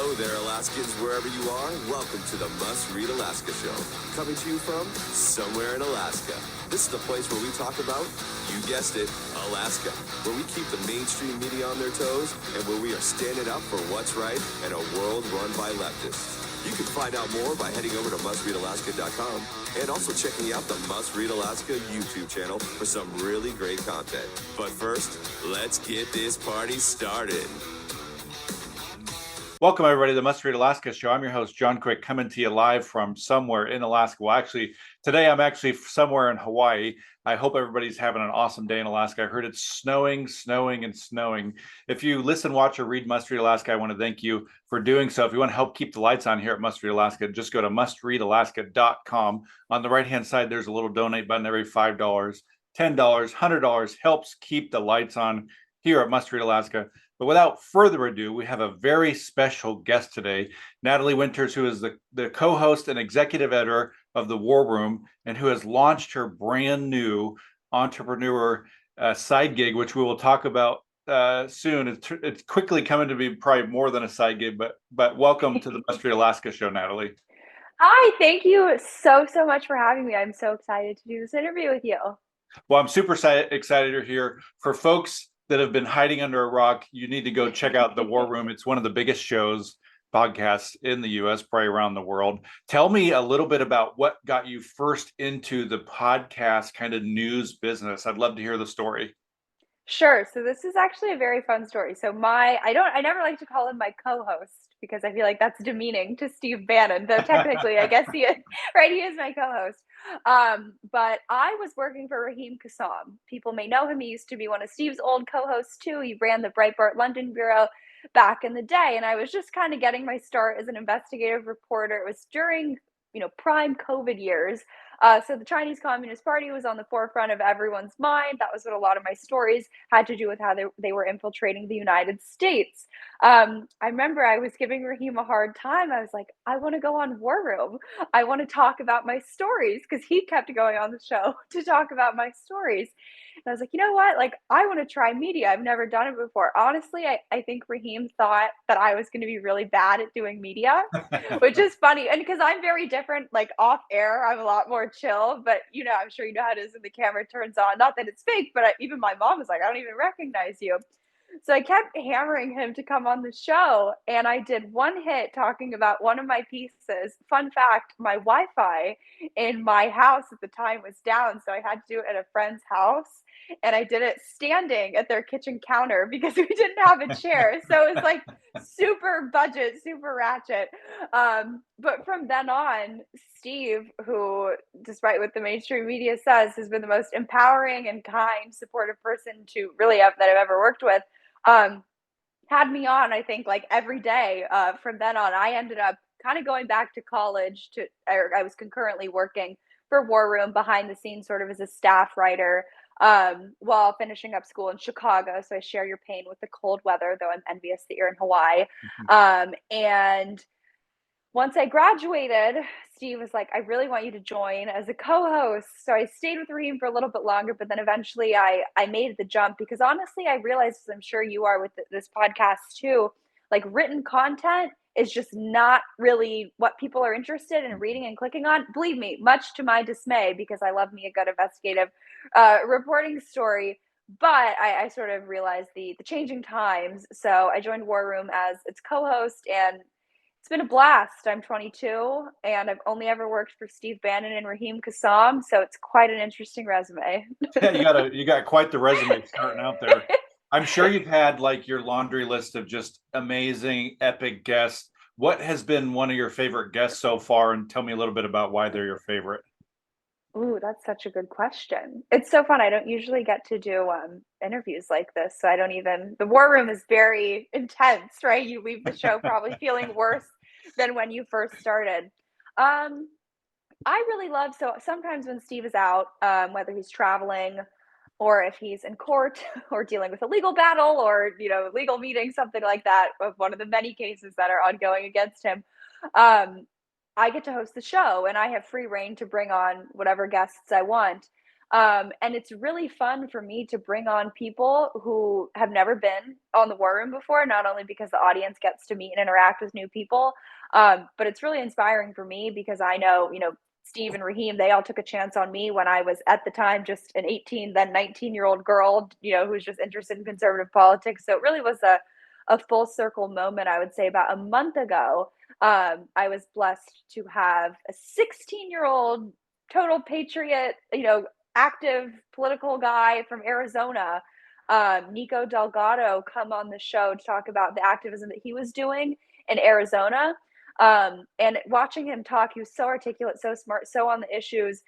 Hello there, Alaskans, wherever you are. Welcome to the Must Read Alaska Show. Coming to you from somewhere in Alaska. This is the place where we talk about, you guessed it, Alaska. Where we keep the mainstream media on their toes and where we are standing up for what's right in a world run by leftists. You can find out more by heading over to mustreadalaska.com and also checking out the Must Read Alaska YouTube channel for some really great content. But first, let's get this party started. Welcome, everybody, to the Must Read Alaska Show. I'm your host, John Quick, coming to you live from somewhere in Alaska. Well, actually, today I'm actually somewhere in Hawaii. I hope everybody's having an awesome day in Alaska. I heard it's snowing. If you listen, watch, or read Must Read Alaska, I want to thank you for doing so. If you want to help keep the lights on here at Must Read Alaska, just go to mustreadalaska.com. On the right-hand side, there's a little donate button. Every $5, $10, $100 helps keep the lights on here at Must Read Alaska. But without further ado, we have a very special guest today, Natalie Winters, who is the co-host and executive editor of The War Room and who has launched her brand new entrepreneur side gig, which we will talk about soon. It's quickly coming to be probably more than a side gig, but welcome to the Must Read Alaska Show, Natalie. Hi, thank you so much for having me. I'm so excited to do this interview with you. Well, I'm super excited you're here. For folks that have been hiding under a rock, you need to go check out The War Room. It's one of the biggest podcasts in the U.S., probably around the world. Tell me a little bit about what got you first into the podcast kind of news business. I'd love to hear the story. Sure. So this is actually a very fun story. So I never like to call him my co-host because I feel like that's demeaning to Steve Bannon, though technically I guess he is, right? He is my co-host. But I was working for Raheem Kassam. People may know him. He used to be one of Steve's old co-hosts too. He ran the Breitbart London bureau back in the day. And I was just kind of getting my start as an investigative reporter. It was during, prime COVID years. So the Chinese Communist Party was on the forefront of everyone's mind. That was what a lot of my stories had to do with how they were infiltrating the United States. I remember I was giving Raheem a hard time. I was like, I want to go on War Room. I want to talk about my stories because he kept going on the show to talk about my stories. And I was like, you know what? Like, I want to try media. I've never done it before. Honestly, I think Raheem thought that I was going to be really bad at doing media, which is funny. And because I'm very different, like off air, I'm a lot more chill. But, I'm sure you know how it is when the camera turns on. Not that it's fake, but even my mom was like, I don't even recognize you. So I kept hammering him to come on the show. And I did one hit talking about one of my pieces. Fun fact, my Wi-Fi in my house at the time was down. So I had to do it at a friend's house. And I did it standing at their kitchen counter because we didn't have a chair. So it was like super budget, super ratchet. But from then on, Steve, who, despite what the mainstream media says, has been the most empowering and kind, supportive person that I've ever worked with, had me on, I think, like every day. From then on, I ended up kind of going back to college I was concurrently working for War Room behind the scenes, sort of as a staff writer, while finishing up school in Chicago. So I share your pain with the cold weather, though I'm envious that you're in Hawaii. And once I graduated, Steve was like, I really want you to join as a co-host. So I stayed with Raheem for a little bit longer, but then eventually I made the jump because honestly, I realized, as I'm sure you are with this podcast too, like written content is just not really what people are interested in reading and clicking on. Believe me, much to my dismay, because I love me a good investigative reporting story. But I sort of realized the changing times. So I joined War Room as its co-host, and it's been a blast. I'm 22, and I've only ever worked for Steve Bannon and Raheem Kassam, so it's quite an interesting resume. Yeah, you got quite the resume starting out there. I'm sure you've had like your laundry list of just amazing, epic guests. What has been one of your favorite guests so far? And tell me a little bit about why they're your favorite. Ooh, that's such a good question. It's so fun. I don't usually get to do interviews like this, so the War Room is very intense, right? You leave the show probably feeling worse than when you first started. I really love, so sometimes when Steve is out, whether he's traveling or if he's in court or dealing with a legal battle or, legal meeting, something like that, of one of the many cases that are ongoing against him, I get to host the show and I have free reign to bring on whatever guests I want. And it's really fun for me to bring on people who have never been on the War Room before, not only because the audience gets to meet and interact with new people, but it's really inspiring for me because I know, Steve and Raheem, they all took a chance on me when I was at the time just an 18, then 19-year-old girl, who was just interested in conservative politics. So it really was a full circle moment, I would say. About a month ago, I was blessed to have a 16-year-old total patriot, active political guy from Arizona, Nico Delgado, come on the show to talk about the activism that he was doing in Arizona. And watching him talk, he was so articulate, so smart, so on the issues.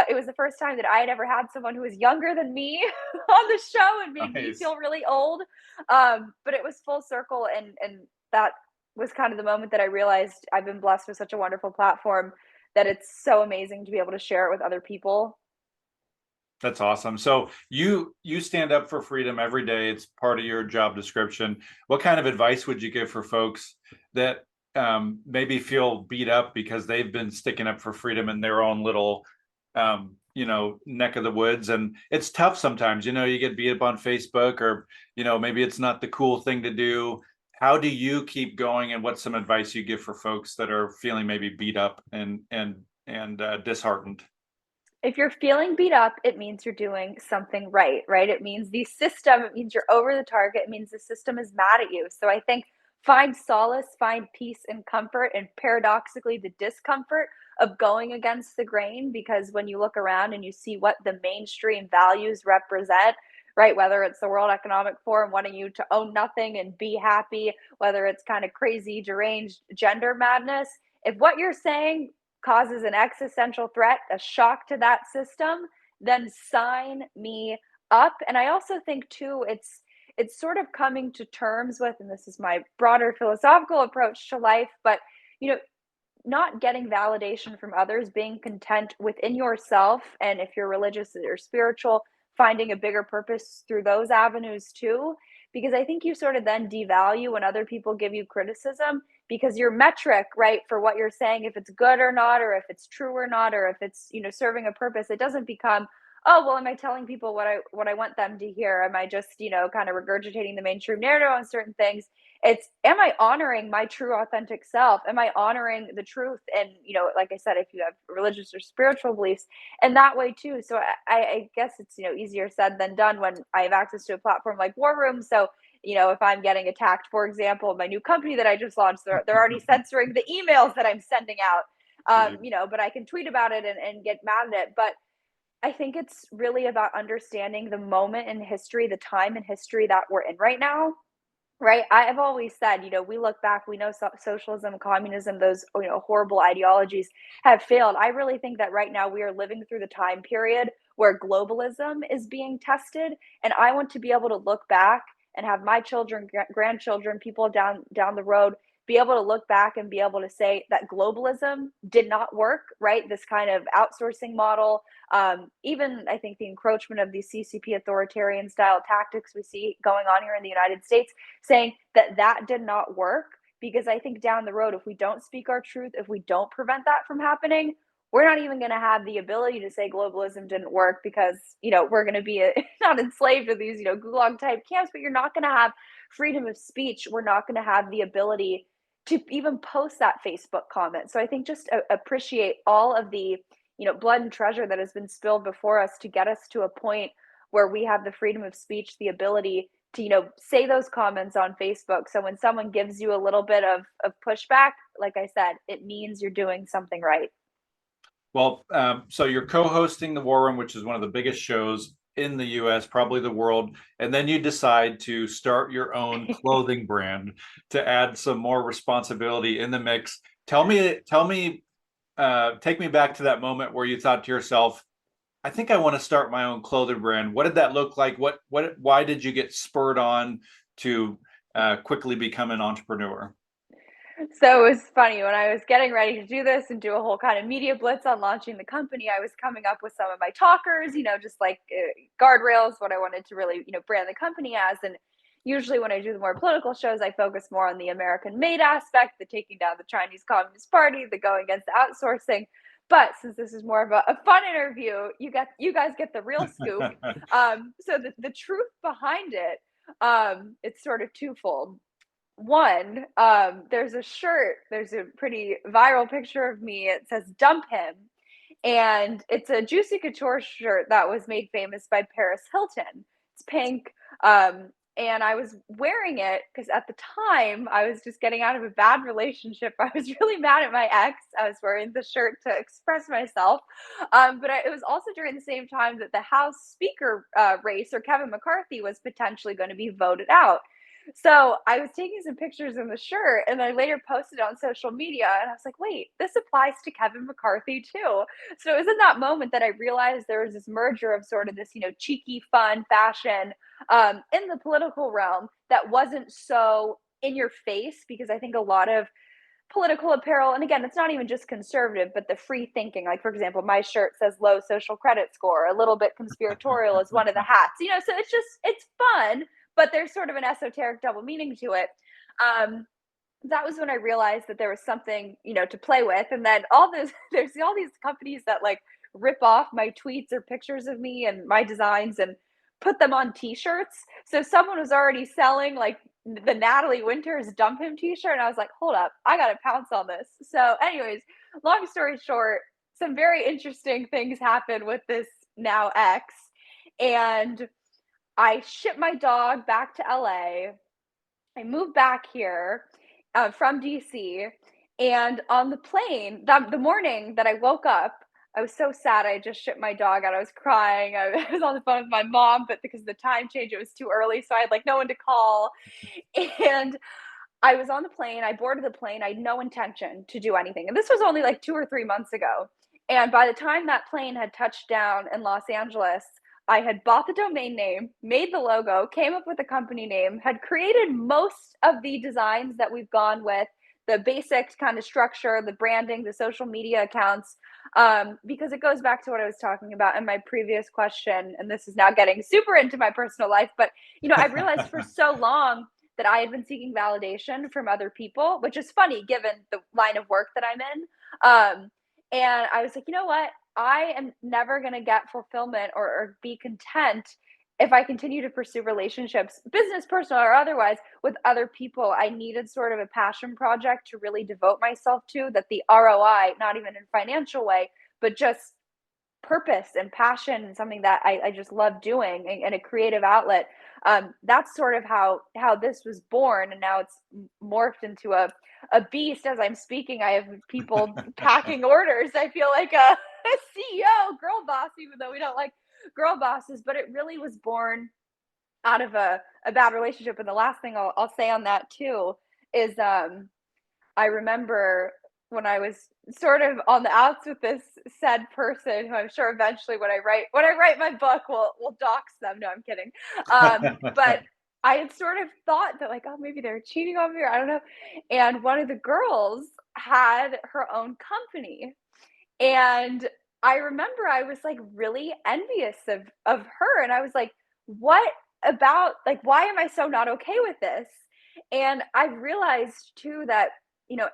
It was the first time that I had ever had someone who was younger than me on the show and made me feel really old. But it was full circle, and that was kind of the moment that I realized I've been blessed with such a wonderful platform that it's so amazing to be able to share it with other people. That's awesome. So you stand up for freedom every day. It's part of your job description. What kind of advice would you give for folks that maybe feel beat up because they've been sticking up for freedom in their own little neck of the woods? And it's tough sometimes. You get beat up on Facebook, or maybe it's not the cool thing to do. How do you keep going, and what's some advice you give for folks that are feeling maybe beat up and disheartened? If you're feeling beat up, it means you're doing something right? It means it means you're over the target. It means the system is mad at you. So I think find solace, find peace and comfort, and paradoxically, the discomfort of going against the grain, because when you look around and you see what the mainstream values represent, right? Whether it's the World Economic Forum wanting you to own nothing and be happy, whether it's kind of crazy, deranged gender madness, if what you're saying causes an existential threat, a shock to that system, then sign me up. And I also think too, it's sort of coming to terms with, and this is my broader philosophical approach to life, but you know, not getting validation from others, being content within yourself, and if you're religious or spiritual, finding a bigger purpose through those avenues too. Because I think you sort of then devalue when other people give you criticism, because your metric, right, for what you're saying, if it's good or not, or if it's true or not, or if it's, serving a purpose, it doesn't become, oh, well, am I telling people what I want them to hear? Am I just, kind of regurgitating the mainstream narrative on certain things? It's, am I honoring my true authentic self? Am I honoring the truth? And, like I said, if you have religious or spiritual beliefs, and that way too. So I guess it's, easier said than done when I have access to a platform like War Room. So, if I'm getting attacked, for example, my new company that I just launched, they're already censoring the emails that I'm sending out. But I can tweet about it and get mad at it. But I think it's really about understanding the moment in history, the time in history that we're in right now. Right. I've always said, we look back, we know socialism, communism, those, horrible ideologies have failed. I really think that right now we are living through the time period where globalism is being tested. And I want to be able to look back and have my children, grandchildren, people down the road be able to look back and be able to say that globalism did not work, right? This kind of outsourcing model, even I think the encroachment of these CCP authoritarian style tactics we see going on here in the United States, saying that did not work. Because I think down the road, if we don't speak our truth, if we don't prevent that from happening, we're not even going to have the ability to say globalism didn't work, because, we're going to be not enslaved to these, gulag type camps, but you're not going to have freedom of speech. We're not going to have the ability to even post that Facebook comment. So I think just appreciate all of the, blood and treasure that has been spilled before us to get us to a point where we have the freedom of speech, the ability to, say those comments on Facebook. So when someone gives you a little bit of pushback, like I said, it means you're doing something right. Well, so you're co-hosting the War Room, which is one of the biggest shows in the US, probably the world, and then you decide to start your own clothing brand to add some more responsibility in the mix. Take me back to that moment where you thought to yourself, I think I want to start my own clothing brand. What did that look like? Why did you get spurred on to quickly become an entrepreneur? So it was funny when I was getting ready to do this and do a whole kind of media blitz on launching the company. I was coming up with some of my talkers, just like guardrails, what I wanted to really, brand the company as. And usually when I do the more political shows, I focus more on the American made aspect, the taking down the Chinese Communist Party, the going against the outsourcing. But since this is more of a fun interview, you guys get the real scoop. So the truth behind it, it's sort of twofold. One, there's a shirt, there's a pretty viral picture of me. It says "Dump Him," and it's a Juicy Couture shirt that was made famous by Paris Hilton. It's pink, and I was wearing it because at the time I was just getting out of a bad relationship. I was really mad at my ex. I was wearing the shirt to express myself, it was also during the same time that the House Speaker race, or Kevin McCarthy, was potentially going to be voted out. So I was taking some pictures in the shirt and I later posted it on social media and I was like, wait, this applies to Kevin McCarthy too. So it was in that moment that I realized there was this merger of sort of this, cheeky, fun fashion in the political realm that wasn't so in your face, because I think a lot of political apparel, and again, it's not even just conservative, but the free thinking, like for example, my shirt says low social credit score, a little bit conspiratorial is one of the hats, so it's fun, but there's sort of an esoteric double meaning to it. That was when I realized that there was something, to play with. And then there's all these companies that like rip off my tweets or pictures of me and my designs and put them on t-shirts. So someone was already selling like the Natalie Winters "Dump Him" t-shirt. And I was like, hold up, I got to pounce on this. So anyways, long story short, some very interesting things happened with this now ex. And I shipped my dog back to LA. I moved back here from DC. And on the plane, the morning that I woke up, I was so sad. I just shipped my dog out. I was crying. I was on the phone with my mom, but because of the time change, it was too early. So I had like no one to call. And I was on the plane. I boarded the plane. I had no intention to do anything. And this was only like 2 or 3 months ago. And by the time that plane had touched down in Los Angeles, I had bought the domain name, made the logo, came up with a company name, had created most of the designs that we've gone with, the basic kind of structure, the branding, the social media accounts, because it goes back to what I was talking about in my previous question. And this is now getting super into my personal life. But, I realized for so long that I had been seeking validation from other people, which is funny given the line of work that I'm in. And I was like, you know what? I am never going to get fulfillment or be content if I continue to pursue relationships, business, personal, or otherwise, with other people. I needed sort of a passion project to really devote myself to, that the ROI, not even in financial way, but just purpose and passion, and something that I just love doing, and a creative outlet. That's sort of how this was born, and now it's morphed into a beast. As I'm speaking, I have people packing orders. I feel like a CEO, girl boss, even though we don't like girl bosses. But it really was born out of a bad relationship. And the last thing I'll say on that too is I remember when I was sort of on the outs with this said person, who I'm sure eventually when I write my book, we'll dox them. No, I'm kidding. But I had sort of thought that like, oh, maybe they're cheating on me, or I don't know. And one of the girls had her own company. And I remember I was like really envious of her. And I was like, what about, like, why am I so not okay with this? And I realized too that,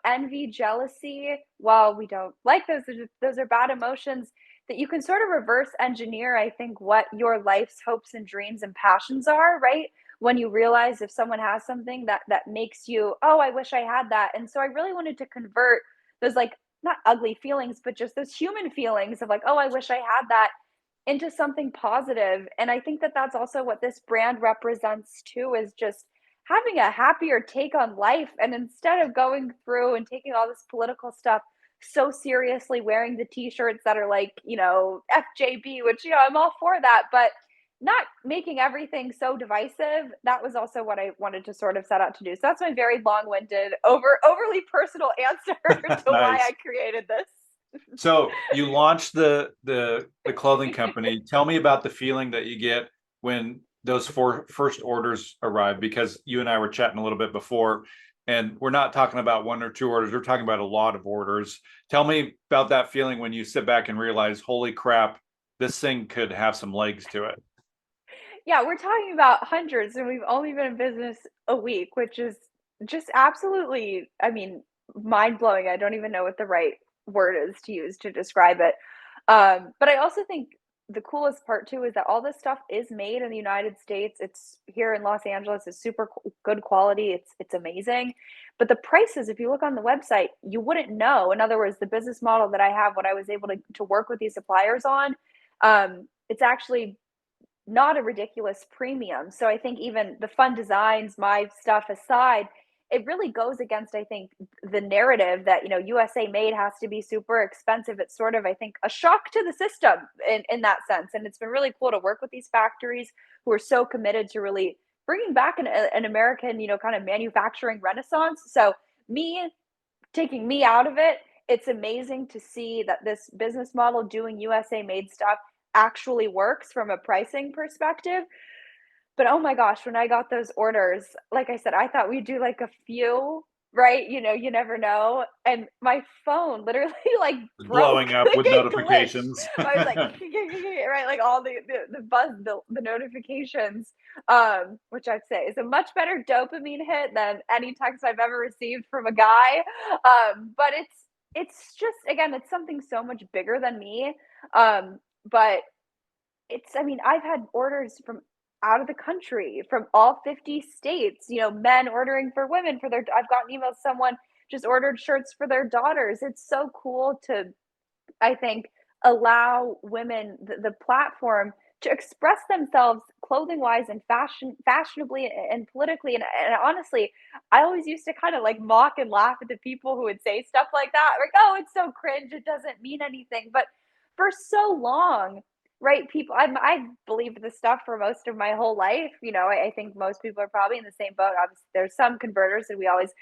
envy, jealousy, while we don't like those are bad emotions, that you can sort of reverse engineer, I think, what your life's hopes and dreams and passions are, right? When you realize if someone has something that makes you, oh, I wish I had that. And so I really wanted to convert those, like, not ugly feelings, but just those human feelings of like, oh, I wish I had that, into something positive. And I think that that's also what this brand represents too, is just having a happier take on life. And instead of going through and taking all this political stuff so seriously, wearing the t-shirts that are like, FJB, which, I'm all for that, but not making everything so divisive. That was also what I wanted to sort of set out to do. So that's my very long-winded, overly personal answer to why Nice. I created this. So you launched the clothing company. Tell me about the feeling that you get when those first orders arrive, because you and I were chatting a little bit before, and we're not talking about 1 or 2 orders. We're talking about a lot of orders. Tell me about that feeling when you sit back and realize, holy crap, this thing could have some legs to it. Yeah, we're talking about hundreds, and we've only been in business a week, which is just absolutely, I mean, mind blowing. I don't even know what the right word is to use to describe it. But I also think the coolest part too is that all this stuff is made in the United States. It's here in Los Angeles. It's super good quality. It's amazing. But the prices, if you look on the website, you wouldn't know. In other words, the business model that I have, what I was able to work with these suppliers on, it's actually not a ridiculous premium. So I think even the fun designs, my stuff aside, it really goes against, I think, the narrative that, USA made has to be super expensive. It's sort of, I think, a shock to the system in that sense. And it's been really cool to work with these factories who are so committed to really bringing back an American, kind of manufacturing renaissance. So me taking me out of it, it's amazing to see that this business model doing USA made stuff actually works from a pricing perspective. But oh my gosh, when I got those orders, like I said, I thought we'd do like a few, right? You never know. And my phone literally like broke. Blowing up Like with it glitched. notifications. I was like, right, like all the buzz, the notifications, which I'd say is a much better dopamine hit than any text I've ever received from a guy. But it's just, again, it's something so much bigger than me. But I mean, I've had orders from out of the country, from all 50 states, men ordering for women for I've gotten emails, someone just ordered shirts for their daughters. It's so cool to, I think, allow women the platform to express themselves clothing wise and fashionably and politically. And honestly, I always used to kind of like mock and laugh at the people who would say stuff like that. Like, oh, it's so cringe. It doesn't mean anything. But for so long, right, people, I've believed this stuff for most of my whole life. I think most people are probably in the same boat. Obviously, there's some converters, and we always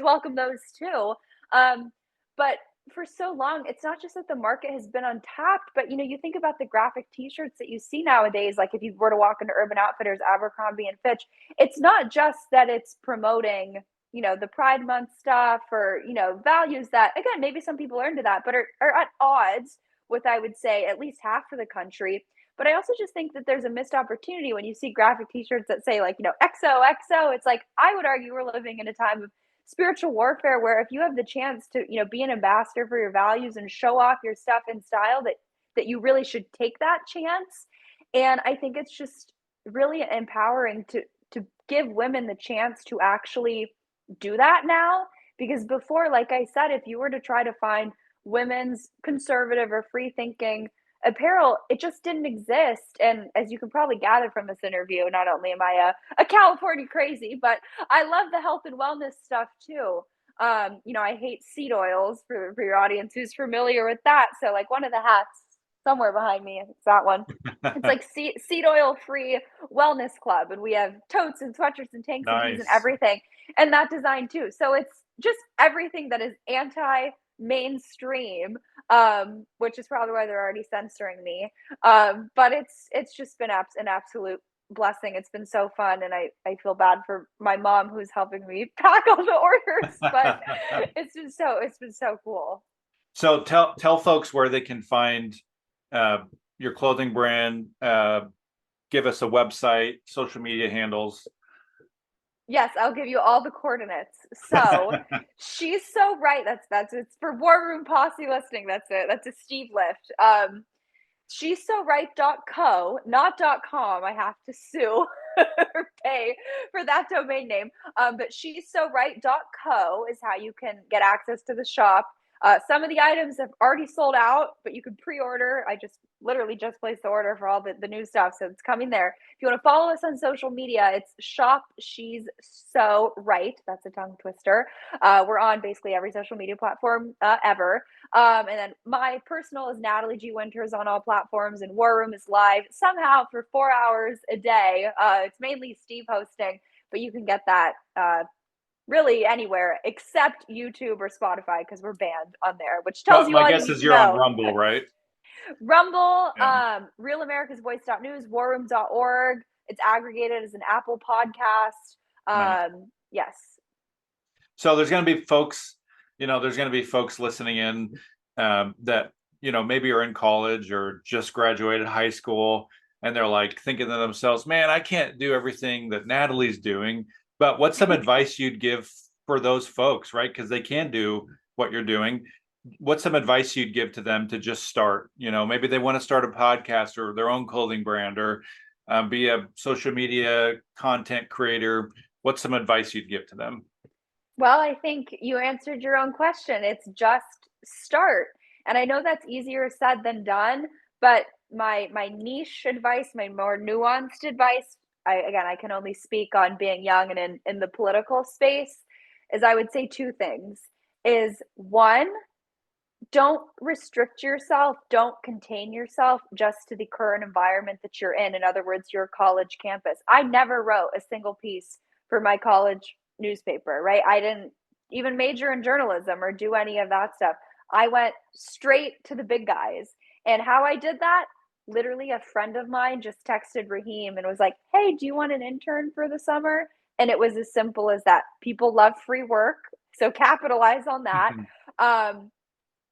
welcome those too. But for so long, it's not just that the market has been untapped, but you think about the graphic T-shirts that you see nowadays. Like if you were to walk into Urban Outfitters, Abercrombie and Fitch, it's not just that it's promoting the Pride Month stuff or values that, again, maybe some people are into that, but are at odds with, I would say, at least half of the country. But I also just think that there's a missed opportunity when you see graphic T-shirts that say like XOXO. It's like, I would argue we're living in a time of spiritual warfare where if you have the chance to be an ambassador for your values and show off your stuff in style, that you really should take that chance. And I think it's just really empowering to give women the chance to actually do that now. Because before, like I said, if you were to try to find women's conservative or free thinking apparel, it just didn't exist. And as you can probably gather from this interview, not only am I a California crazy, but I love the health and wellness stuff too. I hate seed oils for your audience who's familiar with that. So like one of the hats somewhere behind me, it's that one. It's like seed oil free wellness club. And we have totes and sweatshirts and tanks and tees and everything. And that design too. So it's just everything that is mainstream, which is probably why they're already censoring me. But it's just been an absolute blessing. It's been so fun, and I feel bad for my mom who's helping me pack all the orders, but it's been so cool. So tell folks where they can find your clothing brand. Give us a website, social media handles. Yes, I'll give you all the coordinates. So she's so right. That's it's for War Room Posse listening. That's a Steve lift. She's so right.co, not .com. I have to sue or pay for that domain name. But she's so right.co is how you can get access to the shop. Some of the items have already sold out, but you can pre-order. I literally just placed the order for all the new stuff, so it's coming there. If you want to follow us on social media, it's shop She's So Right. That's a tongue twister. We're on basically every social media platform ever. And then my personal is Natalie G. Winters on all platforms, and War Room is live somehow for 4 hours a day. It's mainly Steve hosting, but you can get that really anywhere except YouTube or Spotify because we're banned on there, which tells you all you need to know. My guess is you're on Rumble, right? Rumble, realamericasvoice.news, warroom.org. It's aggregated as an Apple podcast. Nice. Yes. So there's going to be folks, listening in that, maybe are in college or just graduated high school, and they're like thinking to themselves, man, I can't do everything that Natalie's doing. But what's some advice you'd give for those folks, right? Because they can do what you're doing. what's some advice you'd give to them to just start? Maybe they want to start a podcast or their own clothing brand, or be a social media content creator. What's some advice you'd give to them? Well, I think you answered your own question. It's just start. And I know that's easier said than done, but my niche advice, my more nuanced advice, I can only speak on being young and in the political space, is I would say two things. Is one, don't restrict yourself, don't contain yourself just to the current environment that you're in. In other words, your college campus. I never wrote a single piece for my college newspaper, right? I didn't even major in journalism or do any of that stuff. I went straight to the big guys. And how I did that, literally a friend of mine just texted Raheem and was like, "Hey, do you want an intern for the summer?" And it was as simple as that. People love free work, so capitalize on that. Um,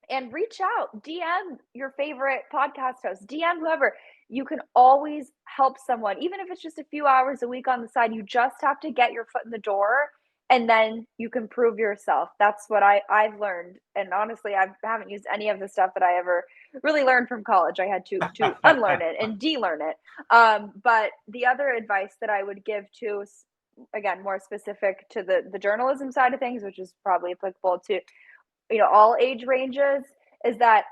and reach out, DM your favorite podcast host, DM whoever. You can always help someone, even if it's just a few hours a week on the side. You just have to get your foot in the door, and then you can prove yourself. That's what I've learned. And honestly, I haven't used any of the stuff that I ever really learned from college. I had to unlearn it and de-learn it. But the other advice that I would give to, again, more specific to the journalism side of things, which is probably applicable to all age ranges, is that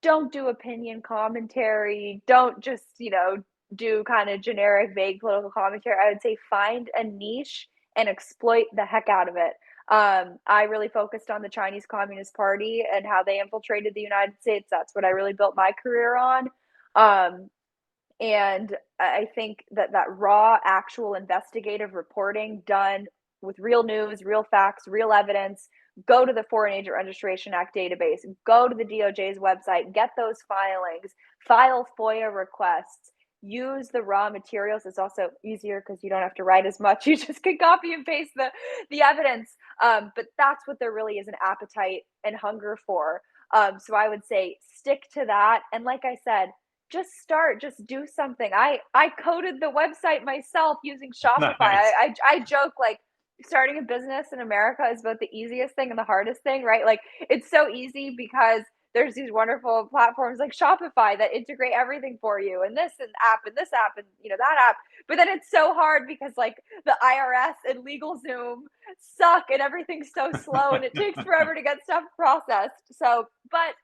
don't do opinion commentary, don't just do kind of generic vague political commentary. I would say find a niche and exploit the heck out of it. I really focused on the Chinese Communist Party and how they infiltrated the United States. That's what I really built my career on. And I think that raw, actual investigative reporting done with real news, real facts, real evidence. Go to the Foreign Agent Registration Act database, go to the DOJ's website, get those filings, file FOIA requests, use the raw materials. It's also easier because you don't have to write as much. You just can copy and paste the evidence. But that's what there really is an appetite and hunger for. So I would say stick to that. And like I said, just start, just do something. I coded the website myself using Shopify. Nice. I joke, like, starting a business in America is both the easiest thing and the hardest thing, right? Like, it's so easy because there's these wonderful platforms like Shopify that integrate everything for you, and this app and that app. But then it's so hard because like the IRS and LegalZoom suck and everything's so slow and it takes forever to get stuff processed. So, but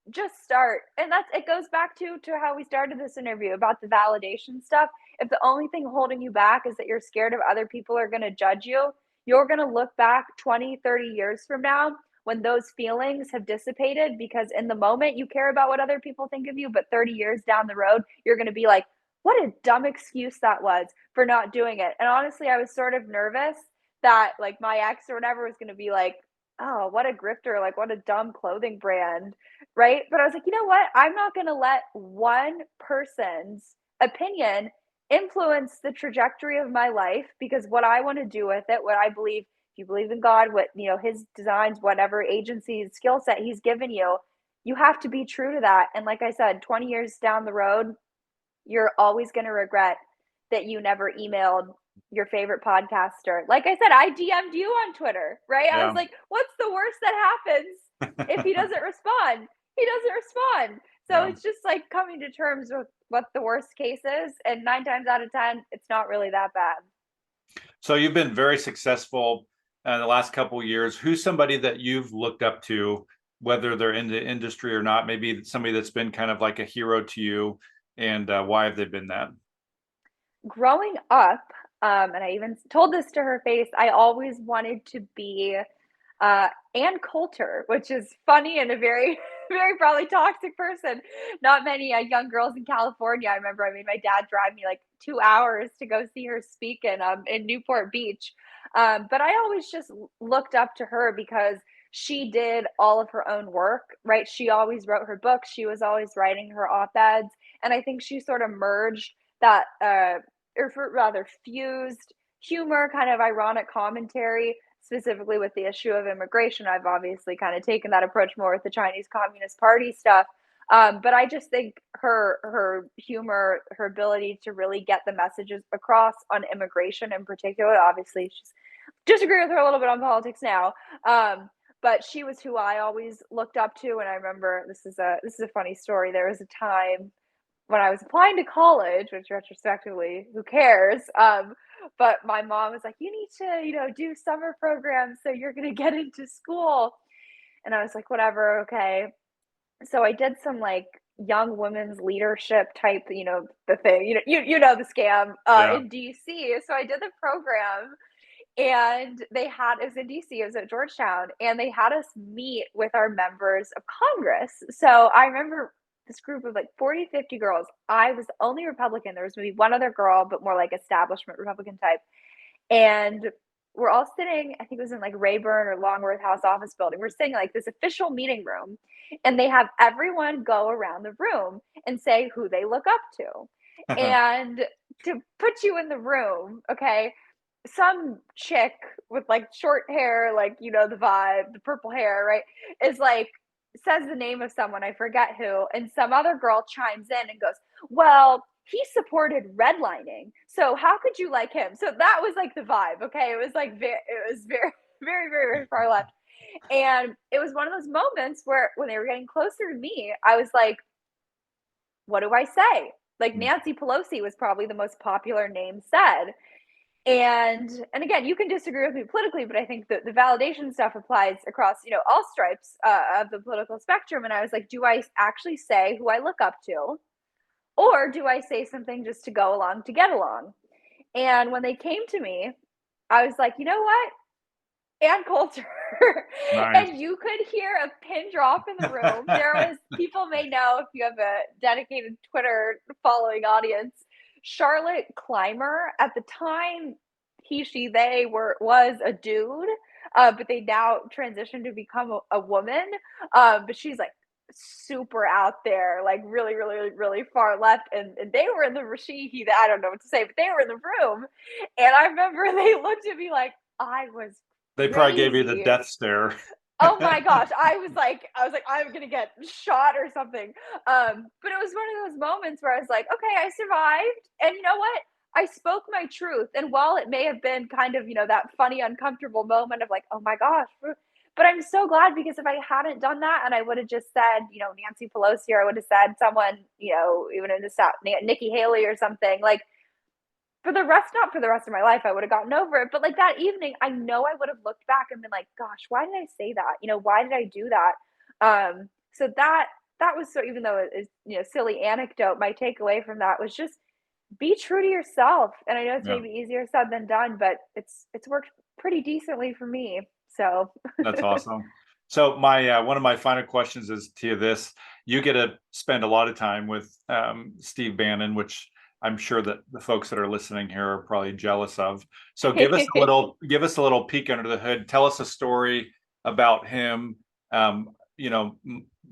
just start. And it goes back to how we started this interview about the validation stuff. If the only thing holding you back is that you're scared of other people are going to judge you, you're going to look back 20, 30 years from now when those feelings have dissipated, because in the moment you care about what other people think of you, but 30 years down the road, you're going to be like, what a dumb excuse that was for not doing it. And honestly, I was sort of nervous that like my ex or whatever was going to be like, oh, what a grifter, like what a dumb clothing brand, right? But I was like, you know what? I'm not going to let one person's opinion influence the trajectory of my life, because what I want to do with it, what I believe, if you believe in God, what his designs, whatever agency skill set he's given you, you have to be true to that. And like I said, 20 years down the road, you're always going to regret that you never emailed your favorite podcaster. Like I said, I DM'd you on Twitter, right? I was like, what's the worst that happens if he doesn't respond? He doesn't respond. So it's just like coming to terms with what the worst case is. And 9 times out of 10, it's not really that bad. So you've been very successful in the last couple of years. Who's somebody that you've looked up to, whether they're in the industry or not? Maybe somebody that's been kind of like a hero to you, and why have they been that? Growing up, and I even told this to her face, I always wanted to be Ann Coulter, which is funny and a very, very probably toxic person. Not many young girls in California. I remember I made my dad drive me like 2 hours to go see her speak in Newport Beach. But I always just looked up to her because she did all of her own work, right? She always wrote her books. She was always writing her op-eds. And I think she sort of merged that, or rather fused humor, kind of ironic commentary, specifically with the issue of immigration. I've obviously kind of taken that approach more with the Chinese Communist Party stuff. But I just think her humor, her ability to really get the messages across on immigration in particular, obviously she's disagree with her a little bit on politics now. but she was who I always looked up to. And I remember, this is a funny story. There was a time when I was applying to college, which retrospectively, who cares? But my mom was like, "You need to, do summer programs so you're gonna get into school." And I was like, "Whatever, okay." So I did some like young women's leadership type, the thing, the scam Yeah. in DC. So I did the program, and it was in DC, it was at Georgetown, and they had us meet with our members of Congress. So I remember this group of like 40, 50 girls. I was the only Republican. There was maybe one other girl, but more like establishment Republican type. And we're all sitting, I think it was in like Rayburn or Longworth House office building. We're sitting like this official meeting room, and they have everyone go around the room and say who they look up to. And to put you in the room, okay, some chick with like short hair, like, the vibe, the purple hair, right, is like, says the name of someone, I forget who, and some other girl chimes in and goes, "Well, he supported redlining, so how could you like him?" So that was like the vibe, okay? It was like it was very, very, very, very far left. And it was one of those moments where when they were getting closer to me, I was like, what do I say? Like Nancy Pelosi was probably the most popular name said. And again, you can disagree with me politically, but I think that the validation stuff applies across, all stripes of the political spectrum. And I was like, do I actually say who I look up to, or do I say something just to go along to get along? And when they came to me, I was like, you know what? Ann Coulter. Nice. And you could hear a pin drop in the room. There was, people may know if you have a dedicated Twitter following audience, Charlotte Clymer. At the time, he, she, they was a dude, but they now transitioned to become a woman. But she's like super out there, like really, really, really far left. And they were in the I don't know what to say, but they were in the room. And I remember they looked at me like I was They probably gave you the crazy. death stare. Oh my gosh, I was like, I'm gonna get shot or something. But it was one of those moments where I was like, okay, I survived, and you know what? I spoke my truth, and while it may have been kind of, that funny, uncomfortable moment of like, oh my gosh, but I'm so glad, because if I hadn't done that and I would have just said, Nancy Pelosi, or I would have said someone, even in the South, Nikki Haley or something, like, not for the rest of my life, I would have gotten over it. But like that evening, I know I would have looked back and been like, gosh, why did I say that? Why did I do that? So that was, so even though it is, silly anecdote, my takeaway from that was just be true to yourself. And I know it's Yeah, maybe easier said than done, but it's worked pretty decently for me. So that's awesome. So my one of my final questions is to you this: you get to spend a lot of time with Steve Bannon, which I'm sure that the folks that are listening here are probably jealous of. So give us a little peek under the hood. Tell us a story about him.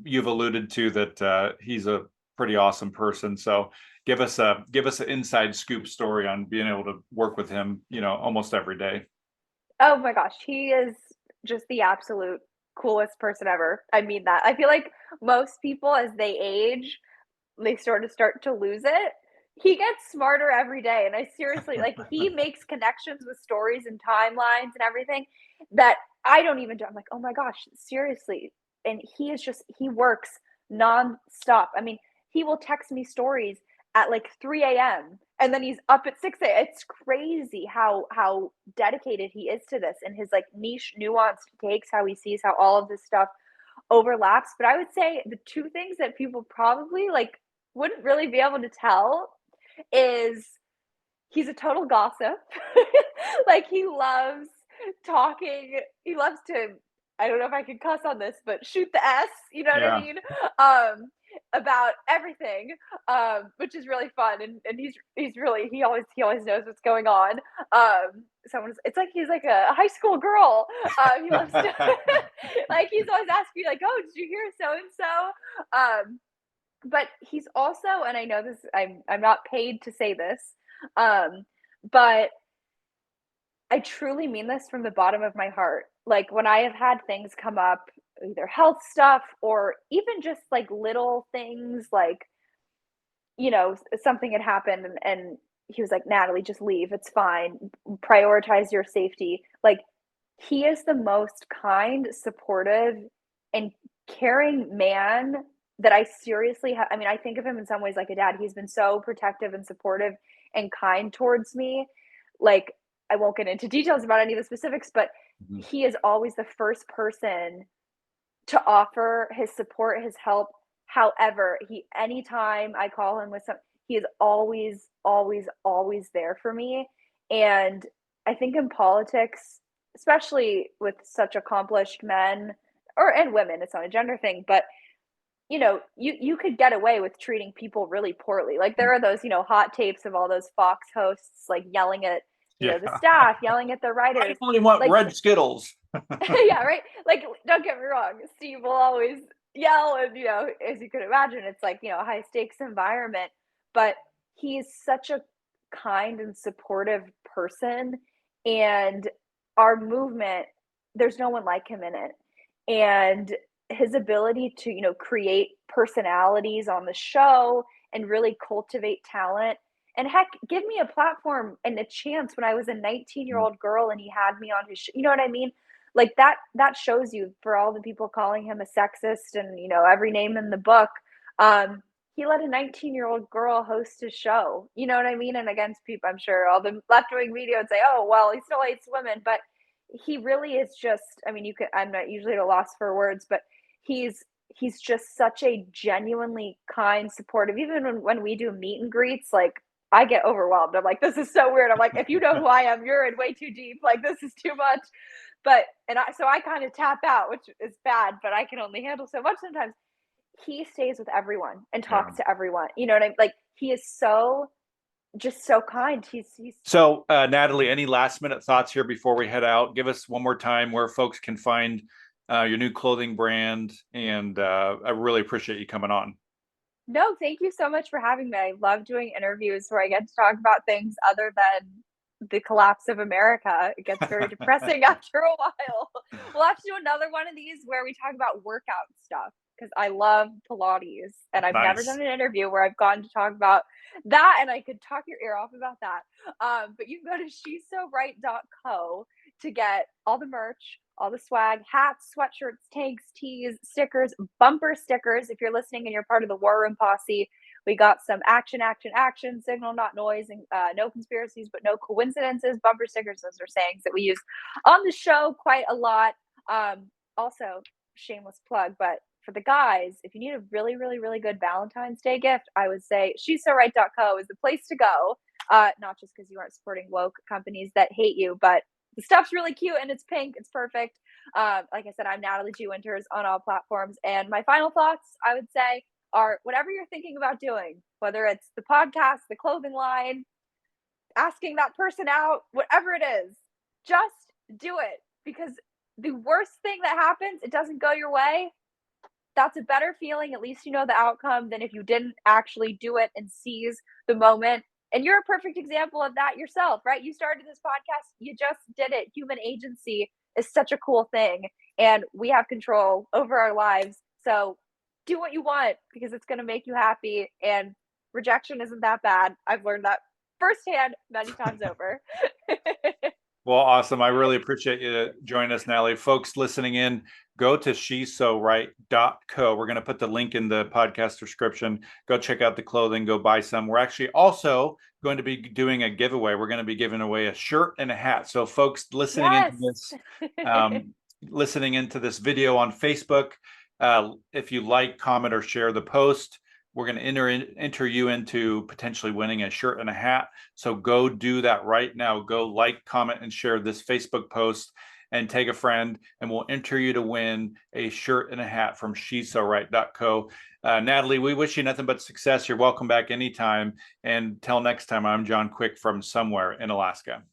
You've alluded to that he's a pretty awesome person. So give us an inside scoop story on being able to work with him, almost every day. Oh my gosh, he is just the absolute coolest person ever. I mean that. I feel like most people, as they age, they start to lose it. He gets smarter every day, and I seriously, like, he makes connections with stories and timelines and everything that I don't even do. I'm like, "Oh my gosh, seriously." And he works nonstop. I mean, he will text me stories at like 3 a.m. and then he's up at 6 a.m. It's crazy how dedicated he is to this, and his like niche nuanced takes, how he sees how all of this stuff overlaps. But I would say the two things that people probably like wouldn't really be able to tell is he's a total gossip. Like he loves talking. He loves to, I don't know if I can cuss on this, but shoot the S, you know what I Yeah. mean? About everything. Which is really fun, and he's really, he always knows what's going on. It's like he's like a high school girl. He loves to like he's always asking me like, "Oh, did you hear so and so?" But he's also, and I know this, I'm not paid to say this, um, but I truly mean this from the bottom of my heart. Like when I have had things come up, either health stuff or even just like little things, like, something had happened, and he was like, "Natalie, just leave. It's fine. Prioritize your safety." Like he is the most kind, supportive, and caring man that I seriously I mean, I think of him in some ways like a dad. He's been so protective and supportive and kind towards me. Like, I won't get into details about any of the specifics, but Mhm. he is always the first person to offer his support, his help. However, anytime I call him with he is always, always, always there for me. And I think in politics, especially with such accomplished men and women, it's not a gender thing, but you could get away with treating people really poorly. Like there are those, hot tapes of all those Fox hosts like yelling at, Yeah. the staff, yelling at the I writers. only want Like red Skittles. yeah, right? Like, don't get me wrong, Steve will always yell and, as you can imagine, it's like, a high stakes environment, but he's such a kind and supportive person, and our movement, there's no one like him in it. And his ability to, create personalities on the show and really cultivate talent and heck, give me a platform and a chance when I was a 19-year-old girl and he had me on his you know what I mean? Like that shows you for all the people calling him a sexist and, every name in the book, he let a 19-year-old girl host his show. You know what I mean? And against people, I'm sure all the left-wing media would say, "Oh, well, he still hates women," but he really is just I mean, I'm not usually at a loss for words, but he's he's just such a genuinely kind, supportive even when we do meet and greets, like, I get overwhelmed. I'm like, "This is so weird." I'm like, "If you know who I am, you're in way too deep. Like, this is too much." But I kind of tap out, which is bad, but I can only handle so much sometimes. He stays with everyone and Yeah. talks to everyone. You know what I mean? Like he is just so kind. He's So, Natalie, any last minute thoughts here before we head out? Give us one more time where folks can find your new clothing brand. And I really appreciate you coming on. No, thank you so much for having me. I love doing interviews where I get to talk about things other than the collapse of America. It gets very depressing after a while. We'll have to do another one of these where we talk about workout stuff because I love Pilates and I've never Nice. done an interview where I've gone to talk about that and I could talk your ear off about that. But you can go to she'soright.co to get all the merch, all the swag, hats, sweatshirts, tanks, tees, stickers, bumper stickers. If you're listening and you're part of the War Room Posse, we got some action, action, action, signal, not noise, and no conspiracies, but no coincidences. Bumper stickers, those are sayings that we use on the show quite a lot. Also, shameless plug, but for the guys, if you need a really, really, really good Valentine's Day gift, I would say she'soright.co is the place to go. Not just because you aren't supporting woke companies that hate you, but the stuff's really cute and it's pink. It's perfect. Like I said, I'm Natalie G. Winters on all platforms. And my final thoughts, I would say, are whatever you're thinking about doing, whether it's the podcast, the clothing line, asking that person out, whatever it is, just do it. Because the worst thing that happens, it doesn't go your way. That's a better feeling. At least you know the outcome than if you didn't actually do it and seize the moment. And you're a perfect example of that yourself, right? You started this podcast, you just did it. Human agency is such a cool thing, and we have control over our lives. So do what you want because it's going to make you happy, and rejection isn't that bad. I've learned that firsthand many times over. Well, awesome. I really appreciate you joining us, Natalie. Folks listening in, go to she'soright.co. We're going to put the link in the podcast description. Go check out the clothing, go buy some. We're actually also going to be doing a giveaway. We're going to be giving away a shirt and a hat. So folks listening Yes. into this, listening into this video on Facebook, if you like, comment, or share the post, we're going to enter you into potentially winning a shirt and a hat. So go do that right now. Go like, comment, and share this Facebook post and take a friend, and we'll enter you to win a shirt and a hat from she'soright.co. Natalie, we wish you nothing but success. You're welcome back anytime. And till next time, I'm John Quick from somewhere in Alaska.